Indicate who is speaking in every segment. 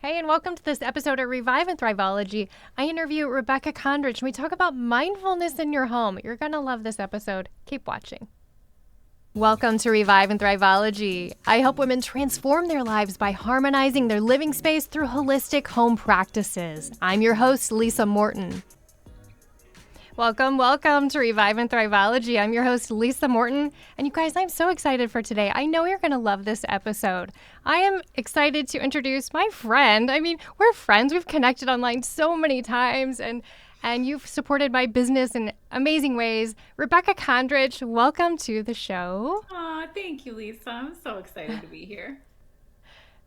Speaker 1: Hey, and welcome to this episode of Revive and Thriveology. I interview Rebecca Kondrich, and we talk about mindfulness in your home. You're going to love this episode. Keep watching. Welcome to Revive and Thriveology. I help women transform their lives by harmonizing their living space through holistic home practices. I'm your host, Lisa Morton. Welcome to Revive and Thriveology. I'm your host, Lisa Morton. And you guys, I'm so excited for today. I know you're going to love this episode. I am excited to introduce my friend. I mean, we're friends. We've connected online so many times, and you've supported my business in amazing ways. Rebecca Kondrich, welcome to the show.
Speaker 2: Aw, thank you, Lisa. I'm so excited to be here.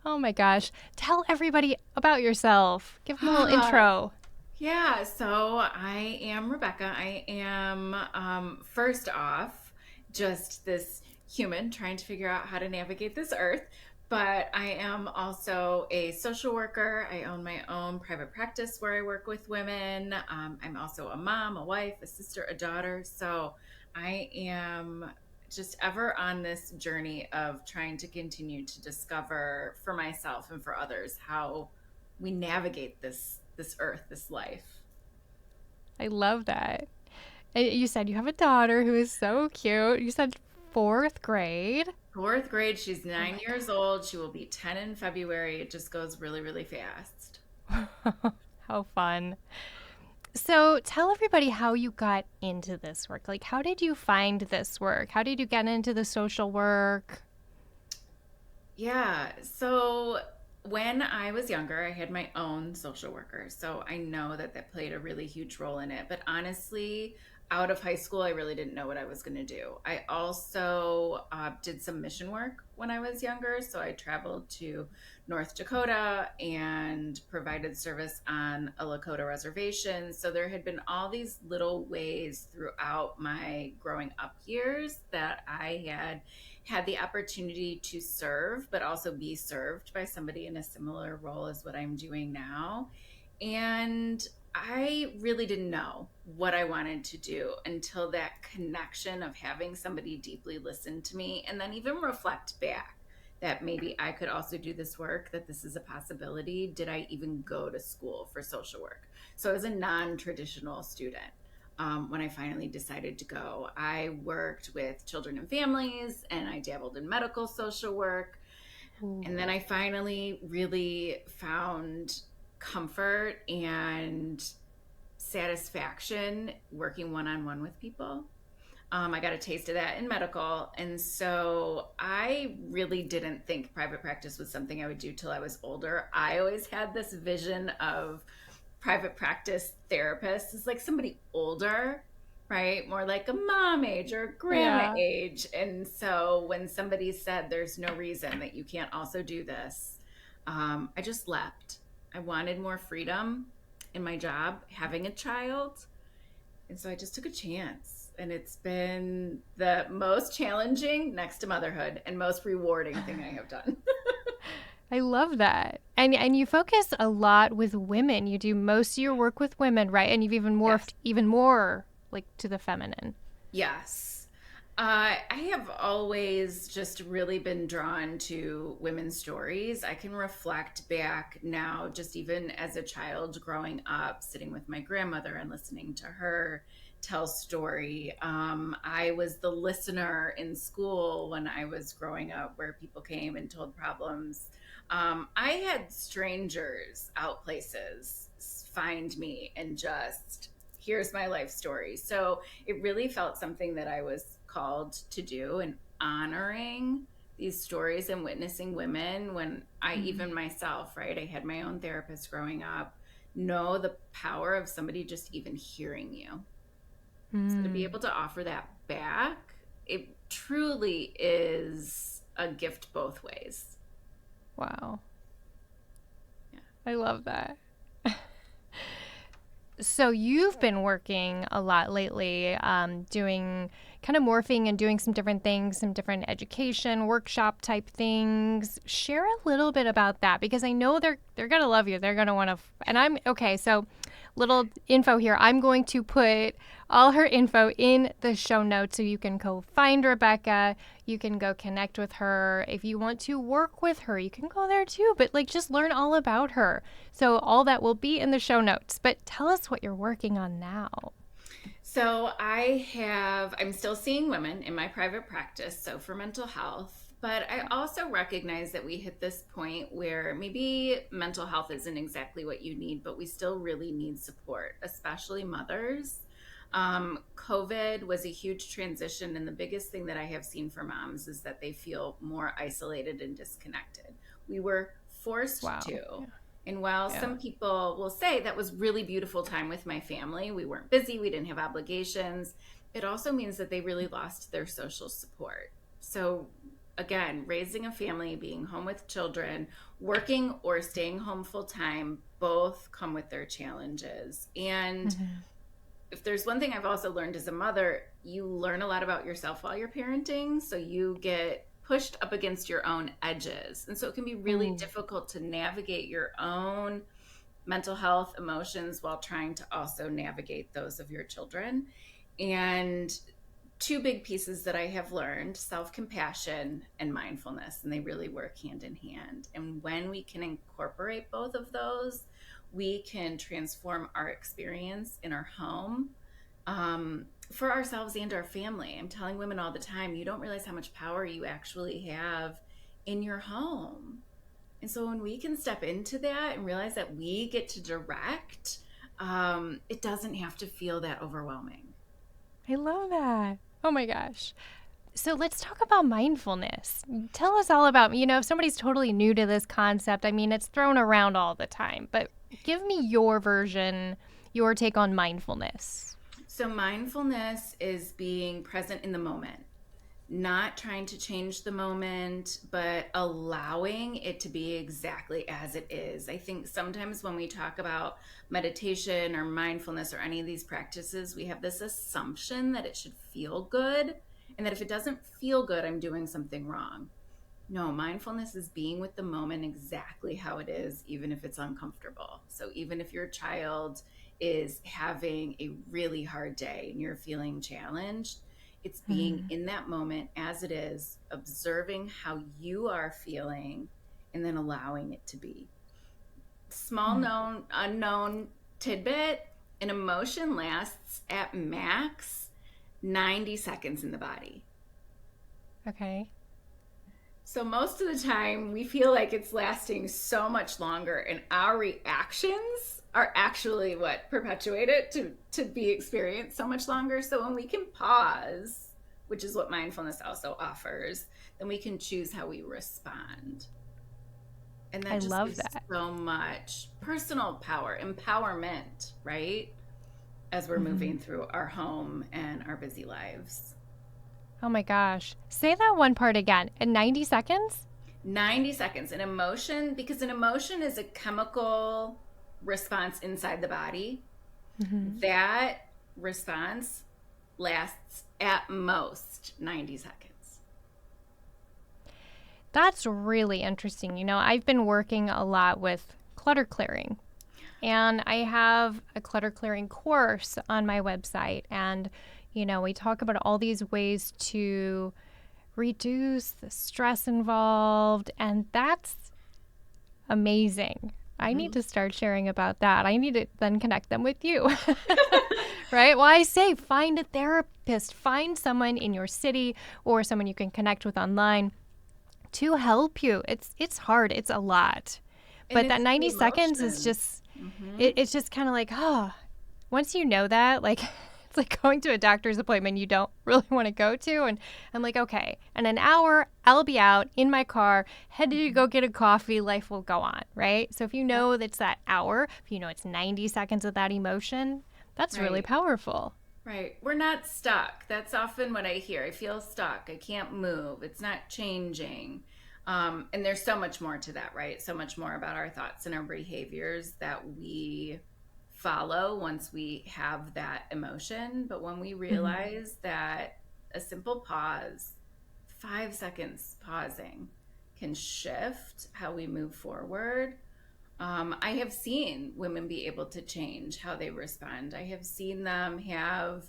Speaker 1: Oh my gosh. Tell everybody about yourself. Give them a little intro.
Speaker 2: Yeah, so I am Rebecca. I am, first off, just this human trying to figure out how to navigate this earth. But I am also a social worker. I own my own private practice where I work with women. I'm also a mom, a wife, a sister, a daughter. So I am just ever on this journey of trying to continue to discover for myself and for others how we navigate this earth, this life.
Speaker 1: I love that. And you said you have a daughter who is so cute. You said fourth grade.
Speaker 2: Fourth grade, she's 9 years old. She will be 10 in February. It just goes really, really fast.
Speaker 1: How fun. So tell everybody how you got into this work. Like, how did you find this work? How did you get into the social work?
Speaker 2: Yeah, so when I was younger, I had my own social worker. So I know that that played a really huge role in it. But honestly, out of high school, I really didn't know what I was going to do. I also did some mission work when I was younger. So I traveled to North Dakota and provided service on a Lakota reservation. So there had been all these little ways throughout my growing up years that I had the opportunity to serve, but also be served by somebody in a similar role as what I'm doing now. And I really didn't know what I wanted to do until that connection of having somebody deeply listen to me and then even reflect back that maybe I could also do this work, that this is a possibility. Did I even go to school for social work? So I was a non-traditional student. When I finally decided to go, I worked with children and families and I dabbled in medical social work.
Speaker 1: Ooh.
Speaker 2: And then I finally really found comfort and satisfaction working one-on-one with people. I got a taste of that in medical. And so I really didn't think private practice was something I would do till I was older. I always had this vision of private practice therapists is like somebody older, right? More like a mom age or a grandma
Speaker 1: Yeah.
Speaker 2: age. And so when somebody said there's no reason that you can't also do this, I just left. I wanted more freedom in my job, having a child. And so I just took a chance. And it's been the most challenging next to motherhood and most rewarding thing I have done.
Speaker 1: I love that. And you focus a lot with women. You do most of your work with women, right? And you've even
Speaker 2: Yes.
Speaker 1: morphed even more like to the feminine.
Speaker 2: Yes. I have always just really been drawn to women's stories. I can reflect back now, just even as a child growing up, sitting with my grandmother and listening to her tell story. I was the listener in school when I was growing up, where people came and told problems. I had strangers out places find me and just, here's my life story. So it really felt something that I was called to do, and honoring these stories and witnessing women when I even myself, right? I had my own therapist growing up, know the power of somebody just even hearing you. So to be
Speaker 1: Mm.
Speaker 2: able to offer that back, it truly is a gift both ways.
Speaker 1: Wow.
Speaker 2: Yeah.
Speaker 1: I love that. So you've been working a lot lately, doing kind of morphing and doing some different things, some different education, workshop type things. Share a little bit about that because I know they're gonna love you. They're gonna want to. And I'm okay. So little info here. I'm going to put all her info in the show notes so you can go find Rebecca. You can go connect with her. If you want to work with her, you can go there too. But like just learn all about her. So all that will be in the show notes. But tell us what you're working on now.
Speaker 2: So I'm still seeing women in my private practice, so for mental health, but I also recognize that we hit this point where maybe mental health isn't exactly what you need, but we still really need support, especially mothers. COVID was a huge transition, and the biggest thing that I have seen for moms is that they feel more isolated and disconnected. We were forced
Speaker 1: Wow.
Speaker 2: to. And while
Speaker 1: Yeah.
Speaker 2: some people will say that was really beautiful time with my family, we weren't busy, we didn't have obligations, it also means that they really lost their social support. So again, raising a family, being home with children, working or staying home full time, both come with their challenges. And
Speaker 1: Mm-hmm.
Speaker 2: if there's one thing I've also learned as a mother, you learn a lot about yourself while you're parenting. So you get pushed up against your own edges. And so it can be really
Speaker 1: Ooh.
Speaker 2: difficult to navigate your own mental health, emotions, while trying to also navigate those of your children. And two big pieces that I have learned: self compassion and mindfulness, and they really work hand in hand. And when we can incorporate both of those, we can transform our experience in our home, for ourselves and our family. I'm telling women all the time, you don't realize how much power you actually have in your home. And so when we can step into that and realize that we get to direct, it doesn't have to feel that overwhelming.
Speaker 1: I love that. Oh my gosh. So let's talk about mindfulness. Tell us all about, if somebody's totally new to this concept, I mean, it's thrown around all the time, but give me your version, your take on mindfulness.
Speaker 2: So mindfulness is being present in the moment, not trying to change the moment, but allowing it to be exactly as it is. I think sometimes when we talk about meditation or mindfulness or any of these practices, we have this assumption that it should feel good, and that if it doesn't feel good, I'm doing something wrong. No, mindfulness is being with the moment exactly how it is, even if it's uncomfortable. So, even if your child is having a really hard day and you're feeling challenged, it's being
Speaker 1: Hmm.
Speaker 2: in that moment as it is, observing how you are feeling, and then allowing it to be. Small
Speaker 1: Hmm.
Speaker 2: known, unknown tidbit: an emotion lasts at max 90 seconds in the body.
Speaker 1: Okay.
Speaker 2: So most of the time, we feel like it's lasting so much longer, and our reactions are actually what perpetuate it to be experienced so much longer. So when we can pause, which is what mindfulness also offers, then we can choose how we respond. And
Speaker 1: I
Speaker 2: that just
Speaker 1: love
Speaker 2: gives
Speaker 1: that.
Speaker 2: so much personal power, empowerment, right? As we're
Speaker 1: Hmm.
Speaker 2: moving through our home and our busy lives.
Speaker 1: Oh my gosh. Say that one part again. In 90 seconds?
Speaker 2: 90 seconds. An emotion, because an emotion is a chemical response inside the body,
Speaker 1: Hmm.
Speaker 2: that response lasts at most 90 seconds.
Speaker 1: That's really interesting. I've been working a lot with clutter clearing. And I have a clutter clearing course on my website. And, we talk about all these ways to reduce the stress involved. And that's amazing. I need
Speaker 2: Mhm.
Speaker 1: to start sharing about that. I need to then connect them with you. Right? Well, I say find a therapist, find someone in your city or someone you can connect with online to help you. It's hard. It's a lot.
Speaker 2: And
Speaker 1: But that
Speaker 2: it's the
Speaker 1: 90 seconds is
Speaker 2: emotions.
Speaker 1: just
Speaker 2: Hmm.
Speaker 1: it's just kind of like, once you know that, like, it's like going to a doctor's appointment you don't really want to go to. And I'm like, okay, in an hour, I'll be out in my car, headed to go get a coffee. Life will go on, right? So if you
Speaker 2: Yep.
Speaker 1: know that's that hour, if you know it's 90 seconds of that emotion, that's really
Speaker 2: Right.
Speaker 1: powerful.
Speaker 2: Right. We're not stuck. That's often what I hear. I feel stuck. I can't move. It's not changing. And there's so much more to that, right? So much more about our thoughts and our behaviors that we follow once we have that emotion. But when we
Speaker 1: Hmm.
Speaker 2: realize that a simple pause, 5 seconds pausing, can shift how we move forward, I have seen women be able to change how they respond. I have seen them have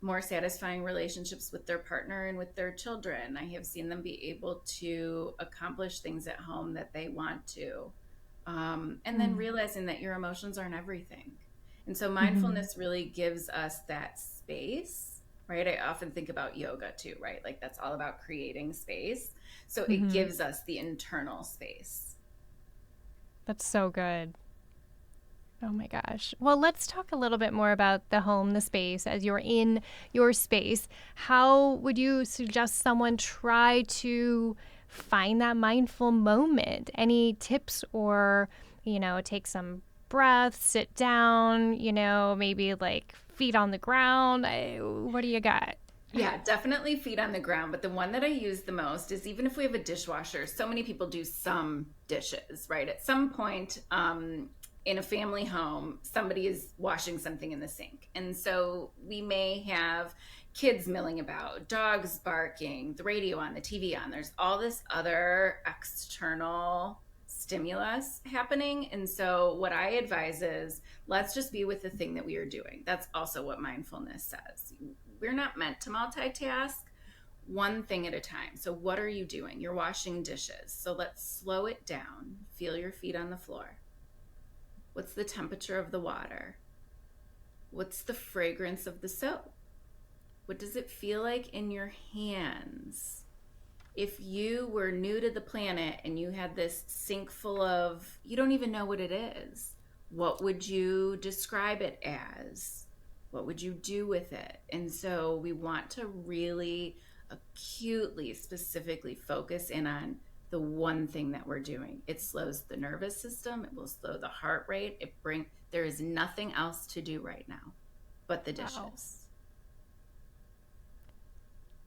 Speaker 2: more satisfying relationships with their partner and with their children. I have seen them be able to accomplish things at home that they want to. And then realizing that your emotions aren't everything. And so
Speaker 1: Mm-hmm.
Speaker 2: mindfulness really gives us that space, right? I often think about yoga too, right? Like that's all about creating space. So it
Speaker 1: Mm-hmm.
Speaker 2: gives us the internal space.
Speaker 1: That's so good. Oh my gosh. Well, let's talk a little bit more about the home, the space, as you're in your space. How would you suggest someone try to find that mindful moment? Any tips or, take some breaths, sit down, maybe like feet on the ground? What do you got?
Speaker 2: Yeah, definitely feet on the ground. But the one that I use the most is even if we have a dishwasher, so many people do some dishes, right? At some point in a family home, somebody is washing something in the sink. And so we may have kids milling about, dogs barking, the radio on, the TV on. There's all this other external stimulus happening. And so what I advise is let's just be with the thing that we are doing. That's also what mindfulness says. We're not meant to multitask, one thing at a time. So, what are you doing? You're washing dishes. So, let's slow it down. Feel your feet on the floor. What's the temperature of the water? What's the fragrance of the soap? What does it feel like in your hands? If you were new to the planet and you had this sink full of, you don't even know what it is, what would you describe it as? What would you do with it? And so we want to really acutely, specifically focus in on the one thing that we're doing. It slows the nervous system, it will slow the heart rate. There is nothing else to do right now but the
Speaker 1: Wow.
Speaker 2: dishes.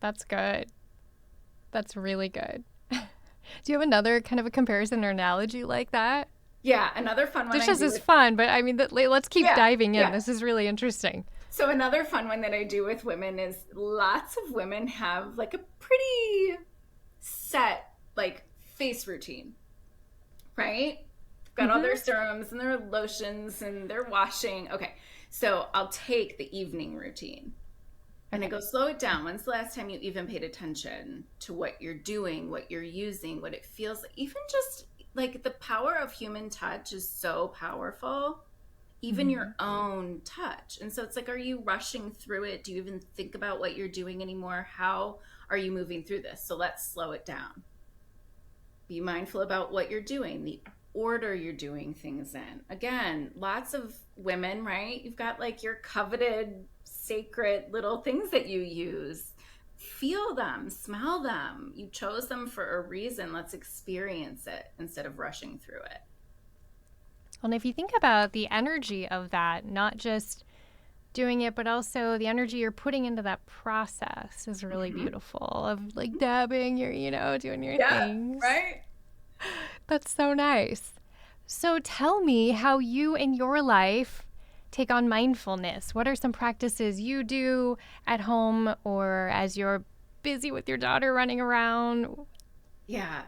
Speaker 1: That's good. That's really good. Do you have another kind of a comparison or analogy like that?
Speaker 2: Yeah, another fun one I
Speaker 1: Dishes
Speaker 2: do
Speaker 1: is
Speaker 2: with,
Speaker 1: fun, but I mean, let's keep
Speaker 2: yeah,
Speaker 1: diving in.
Speaker 2: yeah.
Speaker 1: This is really interesting.
Speaker 2: So another fun one that I do with women is lots of women have like a pretty set like face routine, right? They've got all their
Speaker 1: Mm-hmm.
Speaker 2: serums and their lotions and their washing. Okay. So I'll take the evening routine and I
Speaker 1: Okay.
Speaker 2: go slow it down. When's the last time you even paid attention to what you're doing, what you're using, what it feels like? Even just like the power of human touch is so powerful, even
Speaker 1: Mm-hmm.
Speaker 2: your own touch. And so it's like, are you rushing through it? Do you even think about what you're doing anymore? How are you moving through this? So let's slow it down. Be mindful about what you're doing, the order you're doing things in. Again, lots of women, right? You've got like your coveted sacred little things that you use. Feel them, smell them. You chose them for a reason. Let's experience it instead of rushing through it.
Speaker 1: And if you think about the energy of that, not just doing it, but also the energy you're putting into that process is really
Speaker 2: Mm-hmm.
Speaker 1: beautiful. Of like dabbing, you're, doing your
Speaker 2: Yeah,
Speaker 1: things.
Speaker 2: right?
Speaker 1: That's so nice. So tell me how you in your life take on mindfulness. What are some practices you do at home or as you're busy with your daughter running around?
Speaker 2: Yeah.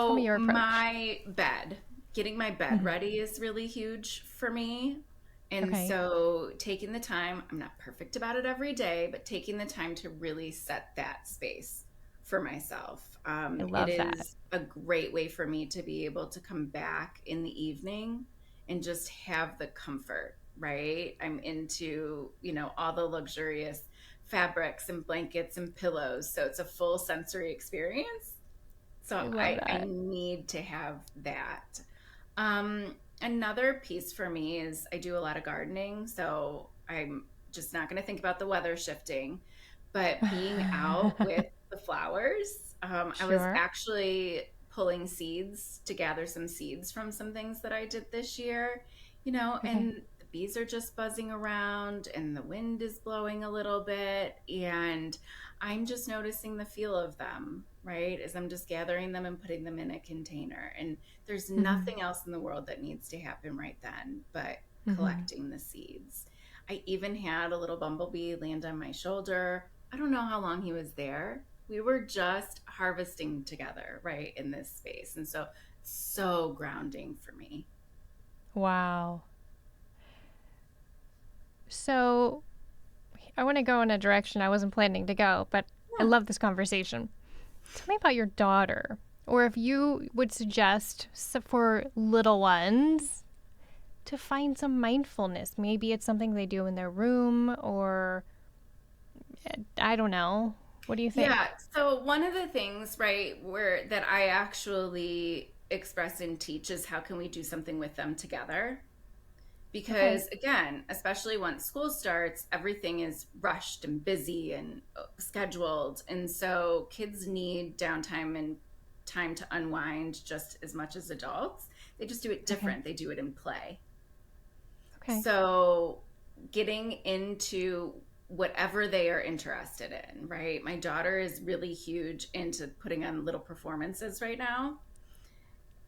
Speaker 1: Tell me
Speaker 2: So
Speaker 1: your approach.
Speaker 2: my bed, getting my bed
Speaker 1: Mm-hmm.
Speaker 2: ready is really huge for me. And
Speaker 1: Okay.
Speaker 2: so taking the time, I'm not perfect about it every day, but taking the time to really set that space for myself.
Speaker 1: I
Speaker 2: It
Speaker 1: love that.
Speaker 2: is a great way for me to be able to come back in the evening and just have the comfort, right? I'm into, all the luxurious fabrics and blankets and pillows. So it's a full sensory experience, so
Speaker 1: I love
Speaker 2: I
Speaker 1: that.
Speaker 2: need to have that. Another piece for me is I do a lot of gardening, so I'm just not going to think about the weather shifting, but being out with the flowers. I was
Speaker 1: Sure.
Speaker 2: actually pulling seeds to gather some seeds from some things that I did this year,
Speaker 1: Okay.
Speaker 2: and the bees are just buzzing around and the wind is blowing a little bit, and I'm just noticing the feel of them, right? As I'm just gathering them and putting them in a container. And there's
Speaker 1: Mm-hmm.
Speaker 2: nothing else in the world that needs to happen right then but
Speaker 1: Mm-hmm.
Speaker 2: collecting the seeds. I even had a little bumblebee land on my shoulder. I don't know how long he was there. We were just harvesting together, right, in this space. And so, so grounding for me.
Speaker 1: Wow. So I want to go in a direction I wasn't planning to go, but I
Speaker 2: Yeah.
Speaker 1: love this conversation. Tell me about your daughter, or if you would suggest for little ones to find some mindfulness. Maybe it's something they do in their room, or I don't know. What do you
Speaker 2: Yeah.
Speaker 1: think?
Speaker 2: So one of the things, right, where that I actually express and teach is how can we do something with them together?
Speaker 1: Okay.
Speaker 2: Because again, especially once school starts, everything is rushed and busy and scheduled. And so kids need downtime and time to unwind just as much as adults. They just do it
Speaker 1: Okay.
Speaker 2: different. They do it in play.
Speaker 1: Okay.
Speaker 2: So getting into whatever they are interested in, right? My daughter is really huge into putting on little performances right now.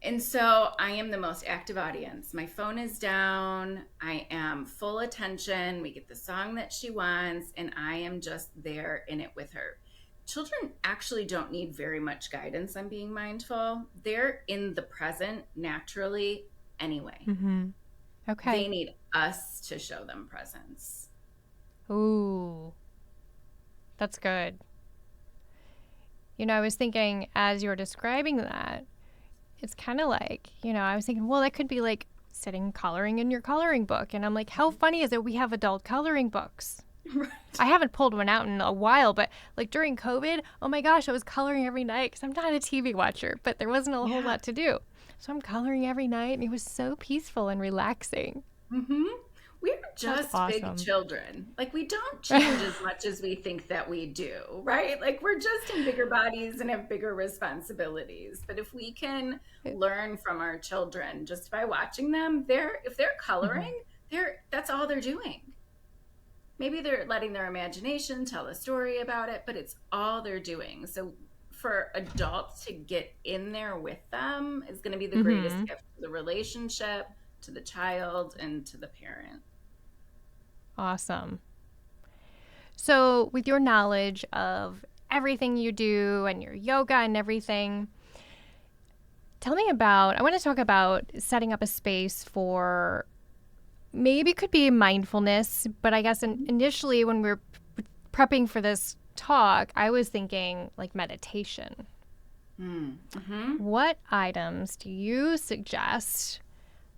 Speaker 2: And so I am the most active audience. My phone is down. I am full attention. We get the song that she wants, and I am just there in it with her. Children actually don't need very much guidance on being mindful. They're in the present naturally anyway.
Speaker 1: Mm-hmm. Okay.
Speaker 2: They need us to show them presence.
Speaker 1: Ooh, that's good. I was thinking as you were describing that, it's kind of like, I was thinking, well, that could be like sitting coloring in your coloring book. And I'm like, how funny is it we have adult coloring books?
Speaker 2: Right.
Speaker 1: I haven't pulled one out in a while, but like during COVID, oh my gosh, I was coloring every night because I'm not a TV watcher, but there wasn't a whole
Speaker 2: Yeah.
Speaker 1: lot to do. So I'm coloring every night and it was so peaceful and relaxing.
Speaker 2: Mm-hmm. We're
Speaker 1: That's
Speaker 2: just big
Speaker 1: awesome.
Speaker 2: children. Like, we don't change as much as we think that we do, right? Like, we're just in bigger bodies and have bigger responsibilities. But if we can learn from our children just by watching them, if they're
Speaker 1: Mhm.
Speaker 2: coloring, that's all they're doing. Maybe they're letting their imagination tell a story about it, but it's all they're doing. So for adults to get in there with them is going to be the greatest
Speaker 1: Mhm.
Speaker 2: gift to the relationship, to the child, and to the parent.
Speaker 1: Awesome. So, with your knowledge of everything you do and your yoga and everything, tell me about. I want to talk about setting up a space for maybe it could be mindfulness, but I guess initially when we were prepping for this talk, I was thinking like meditation.
Speaker 2: Mm-hmm.
Speaker 1: What items do you suggest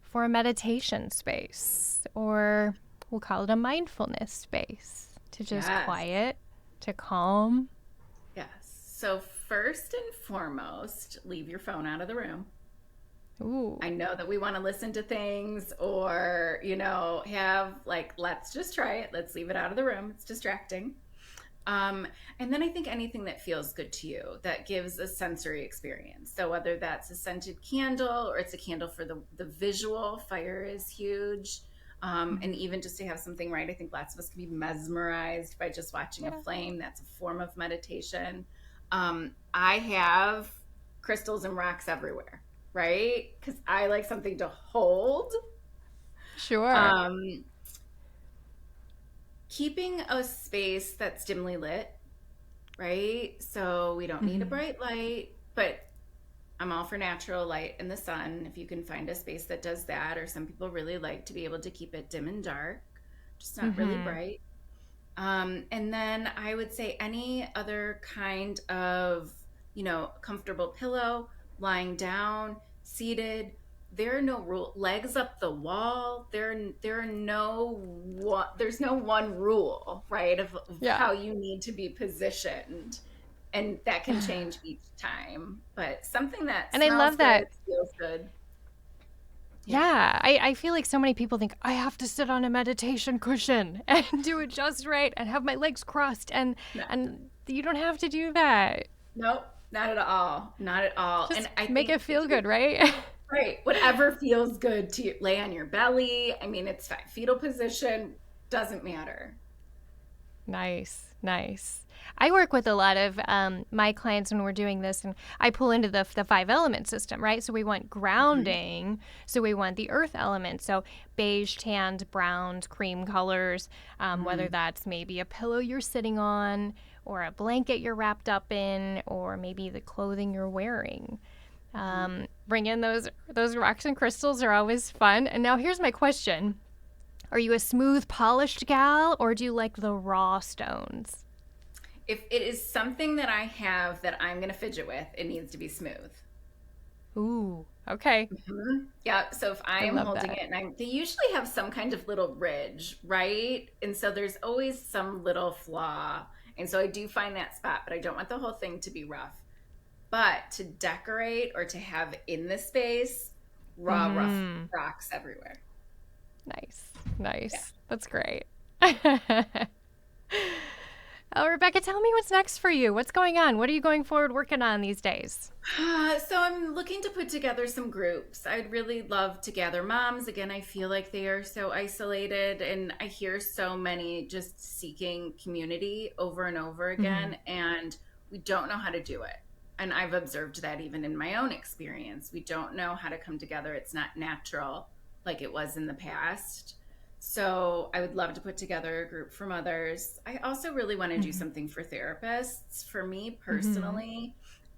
Speaker 1: for a meditation space? Or we'll call it a mindfulness space to just
Speaker 2: Yes.
Speaker 1: quiet, to calm.
Speaker 2: Yes. So, first and foremost, leave your phone out of the room.
Speaker 1: Ooh.
Speaker 2: I know that we want to listen to things or, have like, let's just try it. Let's leave it out of the room. It's distracting. Um, and then I think anything that feels good to you that gives a sensory experience. So whether that's a scented candle or it's a candle for the visual, fire is huge. And
Speaker 1: Mhm.
Speaker 2: even just to have something right, I think lots of us can be mesmerized by just watching a
Speaker 1: Yeah.
Speaker 2: flame. That's a form of meditation. I have crystals and rocks everywhere, right? Because I like something to hold.
Speaker 1: Sure.
Speaker 2: Um, Keeping a space that's dimly lit, right? So we don't need a
Speaker 1: Hmm.
Speaker 2: bright light, but I'm all for natural light in the sun. If you can find a space that does that, or some people really like to be able to keep it dim and dark, just not really
Speaker 1: Hmm.
Speaker 2: bright. And then I would say any other kind of, comfortable pillow, lying down, seated. There are no rule. Legs up the wall. There are there's no one rule, right, of
Speaker 1: Yeah.
Speaker 2: how you need to be positioned, and that can change each time. But something that
Speaker 1: And I
Speaker 2: smells
Speaker 1: love
Speaker 2: good,
Speaker 1: that.
Speaker 2: feels good. Yeah.
Speaker 1: Yeah, I feel like so many people think I have to sit on a meditation cushion and do it just right and have my legs crossed
Speaker 2: No,
Speaker 1: and you don't have to do that.
Speaker 2: nope, not at all. Not at all.
Speaker 1: Just
Speaker 2: And I
Speaker 1: make
Speaker 2: think
Speaker 1: it feel good, right?
Speaker 2: right. Whatever feels good to you. Lay on your belly. I mean, it's fine. Fetal position doesn't matter.
Speaker 1: Nice, nice. I work with a lot of my clients when we're doing this, and I pull into the five element system, right? So we want
Speaker 2: Mhm.
Speaker 1: grounding, so we want the earth element, so beige, tanned, browns, cream colors, whether
Speaker 2: Mm.
Speaker 1: that's maybe a pillow you're sitting on, or a blanket you're wrapped up in, or maybe the clothing you're wearing. Bring in those rocks and crystals are always fun. And now here's my question. Are you a smooth, polished gal, or do you like the raw stones?
Speaker 2: If it is something that I have that I'm going to fidget with, it needs to be smooth.
Speaker 1: Ooh, okay.
Speaker 2: Yeah. So if I
Speaker 1: I
Speaker 2: am
Speaker 1: love
Speaker 2: holding
Speaker 1: that.
Speaker 2: it, and they usually have some kind of little ridge, right? And so there's always some little flaw. And so I do find that spot, but I don't want the whole thing to be rough. But to decorate or to have in the space, raw, rough
Speaker 1: Mm-hmm.
Speaker 2: rocks everywhere.
Speaker 1: Nice.
Speaker 2: Yeah.
Speaker 1: Nice. That's great. Oh, Rebecca, tell me what's next for you. What's going on? What are you going forward working on these days?
Speaker 2: So I'm looking to put together some groups. I'd really love to gather moms. Again, I feel like they are so isolated, and I hear so many just seeking community over and over
Speaker 1: Mm-hmm.
Speaker 2: again, and we don't know how to do it. And I've observed that even in my own experience. We don't know how to come together. It's not natural like it was in the past. So I would love to put together a group for mothers. I also really want to do
Speaker 1: Mm-hmm.
Speaker 2: something for therapists. For me
Speaker 1: Mm-hmm.
Speaker 2: personally,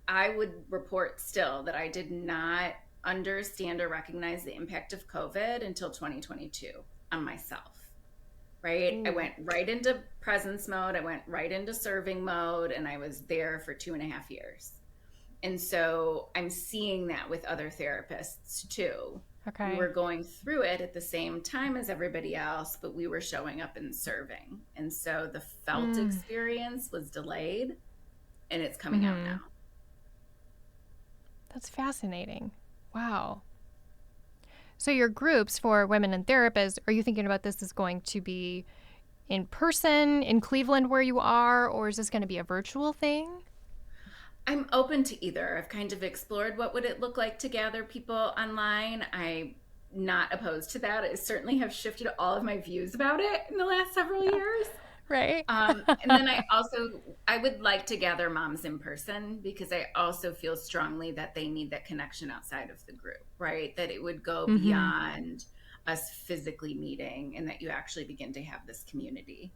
Speaker 2: I would report still that I did not understand or recognize the impact of COVID until 2022 on myself, right? I
Speaker 1: Ooh.
Speaker 2: went right into presence mode, I went right into serving mode, and I was there for 2.5 years. And so I'm seeing that with other therapists too. We were
Speaker 1: Okay.
Speaker 2: going through it at the same time as everybody else, but we were showing up and serving. And so the felt
Speaker 1: Mm.
Speaker 2: experience was delayed, and it's coming out
Speaker 1: Mm-hmm.
Speaker 2: now.
Speaker 1: That's fascinating. Wow. So your groups for women and therapists, are you thinking about this as going to be in person in Cleveland where you are, or is this going to be a virtual thing?
Speaker 2: I'm open to either. I've kind of explored what would it look like to gather people online. I'm not opposed to that. I certainly have shifted all of my views about it in the last several
Speaker 1: Yeah.
Speaker 2: years.
Speaker 1: Right?
Speaker 2: And then I would like to gather moms in person because I also feel strongly that they need that connection outside of the group, right? That it would go
Speaker 1: Mm-hmm.
Speaker 2: beyond us physically meeting and that you actually begin to have this community.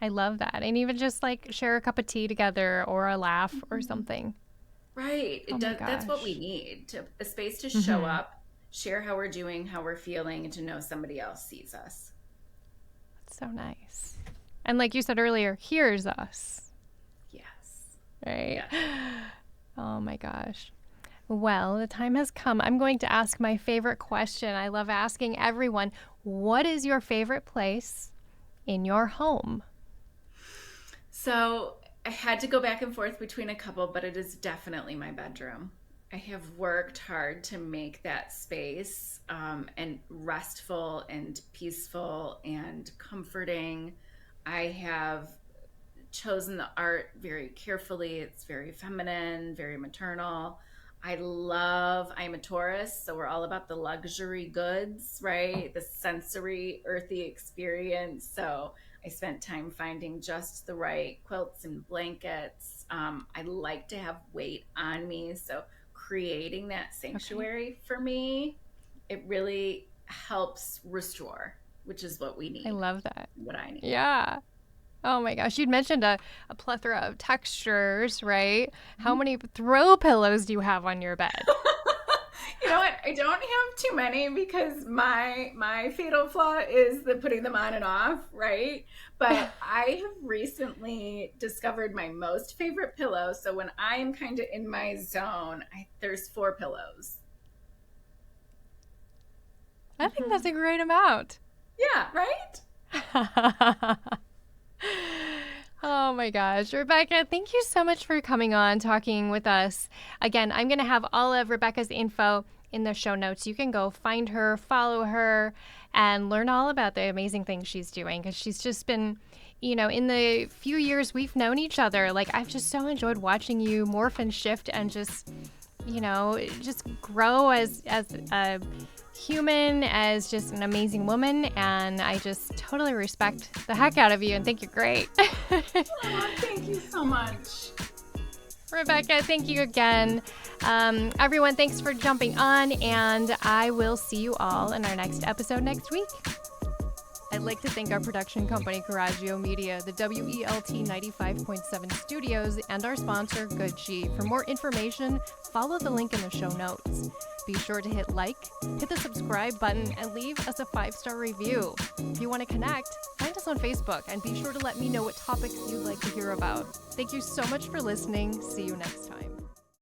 Speaker 1: I love that. And even just like share a cup of tea together or a laugh or
Speaker 2: Mhm.
Speaker 1: something.
Speaker 2: Right.
Speaker 1: Oh
Speaker 2: It
Speaker 1: my
Speaker 2: does. That's what we
Speaker 1: gosh.
Speaker 2: need to a space to show
Speaker 1: Mm-hmm.
Speaker 2: up, share how we're doing, how we're feeling, and to know somebody else sees us.
Speaker 1: That's so nice. And like you said earlier, here's us,
Speaker 2: Yes.
Speaker 1: right?
Speaker 2: Yes.
Speaker 1: Oh my gosh. Well, the time has come. I'm going to ask my favorite question. I love asking everyone, what is your favorite place in your home?
Speaker 2: So I had to go back and forth between a couple, but it is definitely my bedroom. I have worked hard to make that space and restful and peaceful and comforting. I have chosen the art very carefully. It's very feminine, very maternal. I'm a Taurus, so we're all about the luxury goods, right? The sensory, earthy experience. So I spent time finding just the right quilts and blankets. I like to have weight on me. So creating that
Speaker 1: Okay.
Speaker 2: sanctuary for me, it really helps restore, which is what we
Speaker 1: I
Speaker 2: need,
Speaker 1: love that.
Speaker 2: what I need.
Speaker 1: Yeah. Oh my gosh. You'd mentioned a plethora of textures, right? How many throw pillows do you have on your bed?
Speaker 2: You know what? I don't have too many because my fatal flaw is the putting them on and off, right? But I have recently discovered my most favorite pillow. So when I am kind of in my zone, there's 4 pillows.
Speaker 1: I think that's
Speaker 2: Hmm.
Speaker 1: a great amount.
Speaker 2: Yeah, right?
Speaker 1: Oh my gosh. Rebecca, thank you so much for coming on, talking with us. Again, I'm going to have all of Rebecca's info in the show notes. You can go find her, follow her, and learn all about the amazing things she's doing because she's just been, in the few years we've known each other, like I've just so enjoyed watching you morph and shift and just grow as a human, as just an amazing woman, and I just totally respect the heck out of you and think you're great.
Speaker 2: Oh, thank you so much.
Speaker 1: Rebecca, thank you again. Everyone, thanks for jumping on, and I will see you all in our next episode next week. I'd like to thank our production company, Coraggio Media, the WELT 95.7 studios, and our sponsor, Good Chi. For more information, follow the link in the show notes. Be sure to hit like, hit the subscribe button, and leave us a 5-star review. If you want to connect, find us on Facebook, and be sure to let me know what topics you'd like to hear about. Thank you so much for listening. See you next time.